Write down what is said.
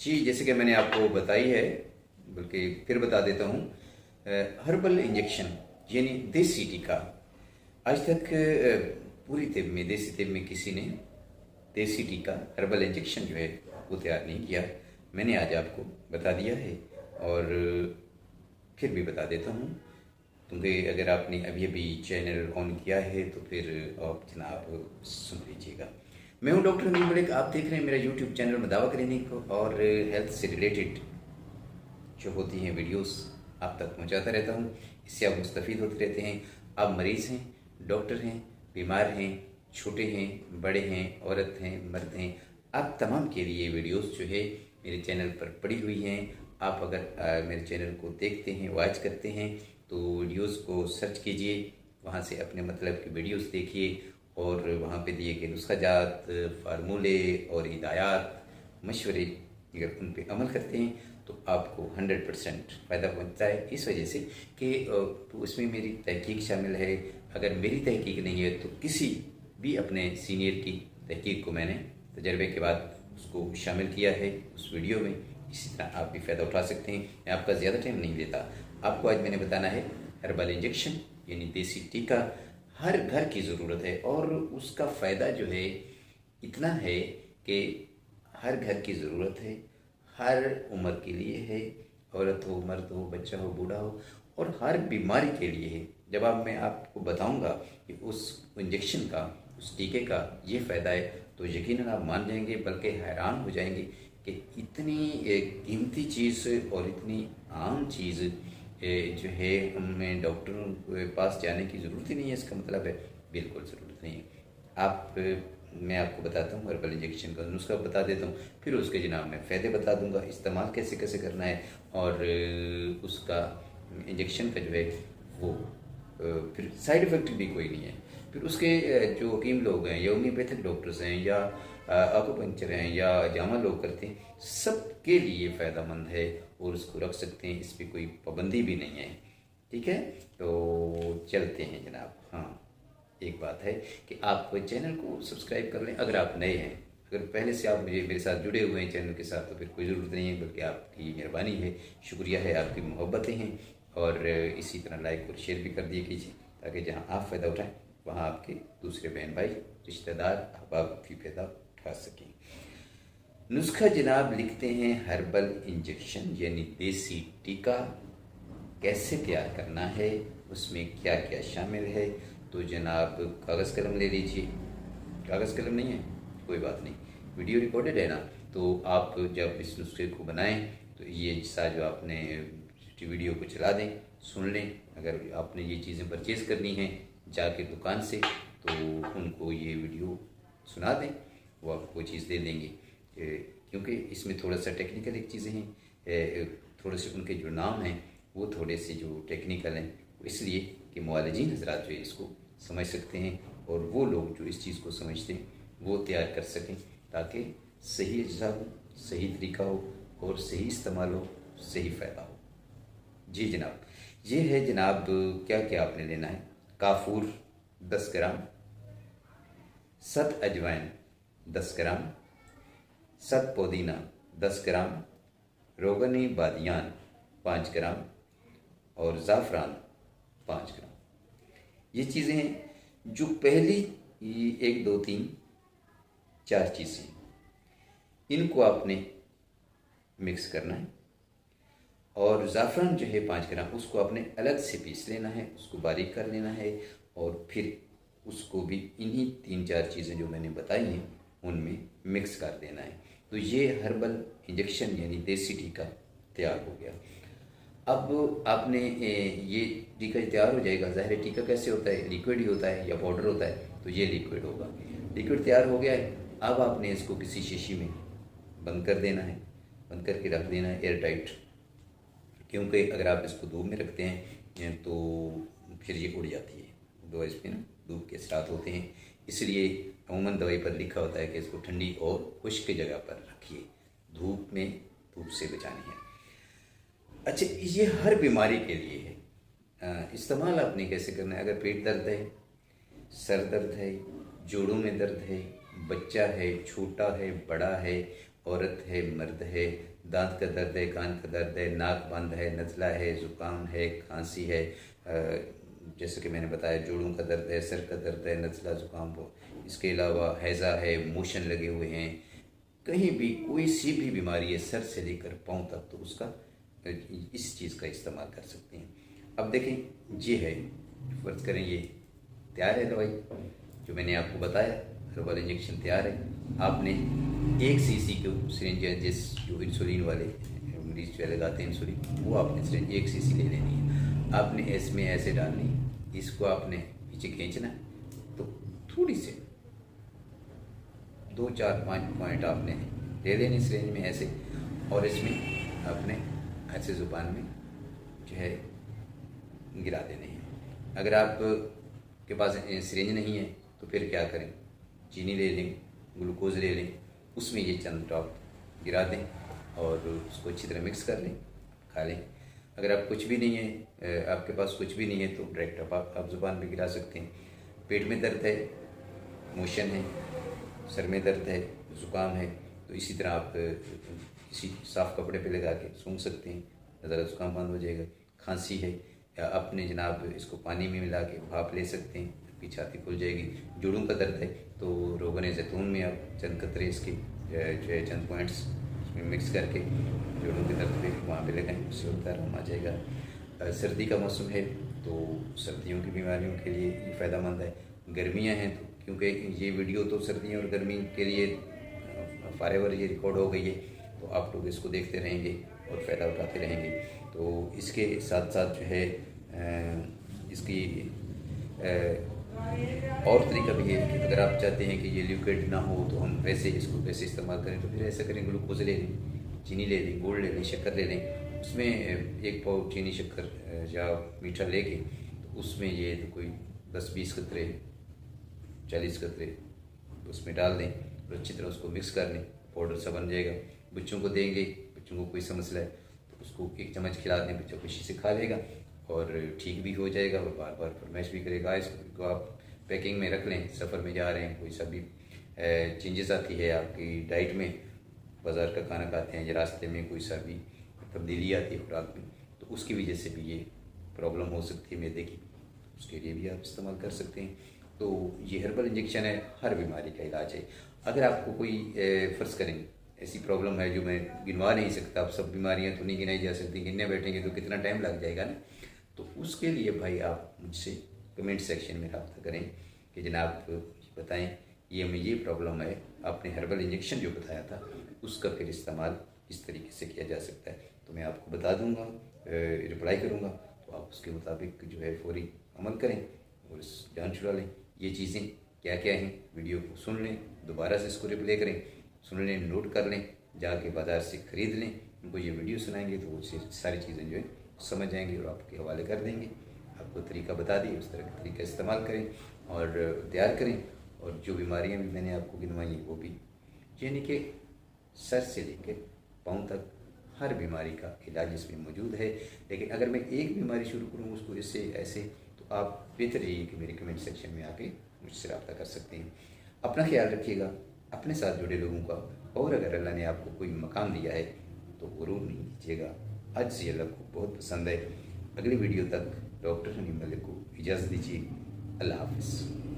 जी, जैसे कि मैंने आपको बताई है, बल्कि फिर बता देता हूँ। हर्बल इंजेक्शन यानी देसी टीका। आज तक पूरी तिब में, देसी तिब में किसी ने देसी टीका हर्बल इंजेक्शन जो है वो तैयार नहीं किया। मैंने आज आपको बता दिया है और फिर भी बता देता हूँ, क्योंकि अगर आपने अभी अभी चैनल ऑन किया है तो फिर आप जनाब सुन लीजिएगा। मैं हूँ डॉक्टर अमीन मलिक, आप देख रहे हैं मेरा यूट्यूब चैनल मदावा क्लिनिक और हेल्थ से रिलेटेड जो होती हैं वीडियोस आप तक पहुँचाता रहता हूँ। इससे आप मुस्तफ़ीद होते रहते हैं। आप मरीज़ हैं, डॉक्टर हैं, बीमार हैं, छोटे हैं, बड़े हैं, औरत हैं, मर्द हैं, आप तमाम के लिए वीडियोस जो है मेरे चैनल पर पड़ी हुई हैं। आप अगर मेरे चैनल को देखते हैं, वॉच करते हैं तो वीडियोस को सर्च कीजिए, वहाँ से अपने मतलब की वीडियोस देखिए और वहाँ पे दिए गए नुस्खा जात, फार्मूले और हिदायत, मशवरे अगर उन पे अमल करते हैं तो आपको 100% फ़ायदा पहुँचता है। इस वजह से कि तो उसमें मेरी तहकीक शामिल है। अगर मेरी तहकीक नहीं है तो किसी भी अपने सीनियर की तहकीक को मैंने तजर्बे के बाद उसको शामिल किया है उस वीडियो में। इसी तरह आप भी फ़ायदा उठा सकते हैं। मैं आपका ज़्यादा टाइम नहीं लेता, आपको आज मैंने बताना है हर्बल इंजेक्शन यानी देसी टीका हर घर की ज़रूरत है और उसका फ़ायदा जो है इतना है कि हर घर की ज़रूरत है, हर उम्र के लिए है, औरत हो, मर्द हो, बच्चा हो, बूढ़ा हो, और हर बीमारी के लिए है। जब मैं आपको बताऊंगा कि उस इंजेक्शन का, उस टीके का ये फ़ायदा है तो यकीनन आप मान जाएंगे, बल्कि हैरान हो जाएंगे कि इतनी एक कीमती चीज़ और इतनी आम चीज़ जो है हमें डॉक्टरों के पास जाने की ज़रूरत ही नहीं है। इसका मतलब है बिल्कुल ज़रूरत नहीं है। आप मैं आपको बताता हूँ हर्बल इंजेक्शन का नुस्खा बता देता हूँ, फिर उसके जनाब मैं फ़ायदे बता दूंगा, इस्तेमाल कैसे कैसे करना है और उसका इंजेक्शन का जो है वो फिर साइड इफ़ेक्ट भी कोई नहीं है। फिर उसके जो हकीम लोग हैं या होम्योपैथिक डॉक्टर्स हैं या आकुपंक्चर हैं या जामा लोग करते हैं, सबके लिए फ़ायदेमंद है और उसको रख सकते हैं। इस पर कोई पाबंदी भी नहीं है। ठीक है, तो चलते हैं जनाब। हाँ, एक बात है कि आप चैनल को सब्सक्राइब कर लें अगर आप नए हैं। अगर पहले से आप मेरे साथ जुड़े हुए हैं चैनल के साथ तो फिर कोई ज़रूरत नहीं है, बल्कि आपकी मेहरबानी है, शुक्रिया है, आपकी मोहब्बतें हैं। और इसी तरह लाइक और शेयर भी कर दिए कीजिए ताकि जहां आप फ़ायदा उठाएं वहां आपके दूसरे बहन भाई, रिश्तेदार, अहबाब भी फ़ायदा उठा सकें। नुस्खा जनाब लिखते हैं हर्बल इंजेक्शन यानी देसी टीका कैसे तैयार करना है, उसमें क्या क्या शामिल है। तो जनाब कागज़ कलम ले लीजिए। कागज़ कलम नहीं है कोई बात नहीं, वीडियो रिकॉर्डेड है ना, तो आप जब इस नुस्खे को बनाएं तो ये सा जो आपने वीडियो को चला दें, सुन लें। अगर आपने ये चीज़ें परचेज़ करनी हैं जाके दुकान से तो उनको ये वीडियो सुना दें, वो आपको वो चीज़ दे देंगे। क्योंकि इसमें थोड़ा सा टेक्निकल एक चीज़ें हैं, थोड़े से उनके जो नाम हैं वो थोड़े से जो टेक्निकल हैं, इसलिए कि मुआलिजीन हज़रात जो है इसको समझ सकते हैं और वो लोग जो इस चीज़ को समझते हैं वो तैयार कर सकें ताकि सही अज्जा हो, सही तरीका हो और सही इस्तेमाल हो, सही फ़ायदा हो। जी जनाब, ये है जनाब क्या क्या आपने लेना है। काफूर 10 ग्राम, सत अजवाइन 10 ग्राम, सत पुदीना 10 ग्राम, रोगनी बादियान 5 ग्राम और ज़ाफ़रान 5 ग्राम। ये चीज़ें हैं जो पहली 1 2 3 4 चीज़ें, इनको आपने मिक्स करना है। और ज़ाफ़रान जो है 5 ग्राम, उसको आपने अलग से पीस लेना है, उसको बारीक कर लेना है और फिर उसको भी इन्हीं 3 4 चीज़ें जो मैंने बताई हैं उनमें मिक्स कर देना है। तो ये हर्बल इंजेक्शन यानी देसी टीका तैयार हो गया। अब आपने ये टीका तैयार हो जाएगा। ज़ाहिर है टीका कैसे होता है, लिक्विड ही होता है या पाउडर होता है, तो ये लिक्विड होगा। लिक्विड तैयार हो गया है। अब आपने इसको किसी शीशी में बंद कर देना है, बंद करके रख देना है एयर टाइट, क्योंकि अगर आप इसको धूप में रखते हैं तो फिर ये उड़ जाती है। दवा इसमें ना धूप के असरात होते हैं, इसलिए अमूमन दवाई पर लिखा होता है कि इसको ठंडी और खुश्क जगह पर रखिए, धूप में धूप से बचानी है। अच्छा, ये हर बीमारी के लिए है। इस्तेमाल आपने कैसे करना है। अगर पेट दर्द है, सर दर्द है, जोड़ों में दर्द है, बच्चा है, छोटा है, बड़ा है, औरत है, मर्द है, दांत का दर्द है, कान का दर्द है, नाक बंद है, नज़ला है, ज़ुकाम है, खांसी है, जैसे कि मैंने बताया जोड़ों का दर्द है, सर का दर्द है, नज़ला ज़ुकाम हो, इसके अलावा हैज़ा है, मोशन लगे हुए हैं, कहीं भी कोई सी भी बीमारी है सर से लेकर पाँव तक, तो उसका इस चीज़ का इस्तेमाल कर सकते हैं। अब देखें ये है, फ़र्ज़ करें ये तैयार है दवाई जो मैंने आपको बताया, हर्बल इंजेक्शन तैयार है। आपने 1 सीसी को सिरिंज जिस जो इंसुलिन वाले मरीज जो लगाते हैं इंसुलिन, वो आपने सिरिंज 1 सीसी ले लेनी है। आपने इसमें ऐसे डालनी है, इसको आपने पीछे खींचना है, तो थोड़ी से 2, 4, 5 पॉइंट आपने ले लेने सिरिंज में ऐसे, और इसमें आपने ऐसे ज़ुबान में जो है गिरा देने हैं। अगर आप के पास सिरिंज नहीं है तो फिर क्या करें, चीनी ले लें, ग्लूकोज ले लें, उसमें ये चंद ड्रॉप गिरा दें और उसको अच्छी तरह मिक्स कर लें, खा लें। अगर आप कुछ भी नहीं है, आपके पास कुछ भी नहीं है, तो डायरेक्ट आप ज़ुबान पे गिरा सकते हैं। पेट में दर्द है, मोशन है, सर में दर्द है, ज़ुकाम है, तो इसी तरह आप किसी साफ़ कपड़े पे लगा के सूंघ सकते हैं, ज़रा ज़ुकाम बंद हो जाएगा। खांसी है, या अपने जनाब इसको पानी में मिला के भाप ले सकते हैं, आपकी छाती खुल जाएगी। जोड़ों का दर्द है तो रोगन ज़ैतून में आप चंद कतरे इसके जो है चंद पॉइंट्स इसमें मिक्स करके जोड़ों के दर्द पे वहाँ पे लगाएं, उससे उनका आराम आ जाएगा। सर्दी का मौसम है तो सर्दियों की बीमारियों के लिए ये फ़ायदेमंद है। गर्मियाँ हैं तो, क्योंकि ये वीडियो तो सर्दियों और गर्मी के लिए फॉरएवर ये रिकॉर्ड हो गई है, तो आप लोग इसको देखते रहेंगे और फ़ायदा उठाते रहेंगे। तो इसके साथ साथ जो है इसकी और तरीका भी है कि अगर आप चाहते हैं कि ये लिक्विड ना हो तो हम वैसे इसको वैसे इस्तेमाल करें, तो फिर ऐसा करें, ग्लूकोज ले लें, चीनी ले लें, गुड़ ले लें, शक्कर ले लें, उसमें 1 पाव चीनी शक्कर या मीठा लेके तो उसमें ये तो कोई 10-20 कतरे 40 कतरे उसमें डाल दें और अच्छी तरह उसको मिक्स कर लें, पाउडर सा बन जाएगा। बच्चों को देंगे, बच्चों को कोई समस्या है तो उसको 1 चम्मच खिला दें, बच्चा खुशी से खा लेगा और ठीक भी हो जाएगा और बार बार फरमाइश भी करेगा। इसको आप पैकिंग में रख लें, सफ़र में जा रहे हैं, कोई सा भी चेंजेस आती है आपकी डाइट में, बाज़ार का खाना खाते हैं या रास्ते में कोई सा भी तब्दीली आती है खुराक में, तो उसकी वजह से भी ये प्रॉब्लम हो सकती है मैदे की, उसके लिए भी आप इस्तेमाल कर सकते हैं। तो ये हर्बल इंजेक्शन है, हर बीमारी का इलाज है। अगर आपको कोई फ़र्ज़ करें ऐसी प्रॉब्लम है जो मैं गिनवा नहीं सकता, अब सब बीमारियां तो नहीं गिनाई जा सकती, गिनने बैठेंगे तो कितना टाइम लग जाएगा ना, तो उसके लिए भाई आप मुझसे कमेंट सेक्शन में रब्ता करें कि जनाब बताएं ये हमें ये प्रॉब्लम है, आपने हर्बल इंजेक्शन जो बताया था उसका फिर इस्तेमाल किस तरीके से किया जा सकता है, तो मैं आपको बता दूंगा, रिप्लाई करूंगा, तो आप उसके मुताबिक जो है फौरी अमल करें और जान छुड़ा लें। ये चीज़ें क्या क्या हैं, वीडियो को सुन लें, दोबारा से इसको रिप्ले करें, सुन लें, नोट कर लें, जाके बाज़ार से ख़रीद लें, उनको ये वीडियो सुनाएंगे तो वो सारी चीज़ें जो है समझ जाएंगे और आपके हवाले कर देंगे। आपको तरीका बता दिए, उस तरह का तरीका इस्तेमाल करें और तैयार करें। और जो बीमारियां भी मैंने आपको गिनवाई वो भी, यानी कि सर से लेकर पाँव तक हर बीमारी का इलाज इसमें मौजूद है। लेकिन अगर मैं एक बीमारी शुरू करूँ उसको इससे ऐसे, तो आप बेहतर यही कि मेरे कमेंट सेक्शन में आके मुझसे रब्ता कर सकते हैं। अपना ख्याल रखिएगा, अपने साथ जुड़े लोगों का, और अगर अल्लाह ने आपको कोई मकाम दिया है तो गुरूर नहीं कीजिएगा। आज से अल्लाह को बहुत पसंद है। अगली वीडियो तक डॉक्टर हनी मलिक को इजाज़त दीजिए। अल्लाह हाफ़िज़।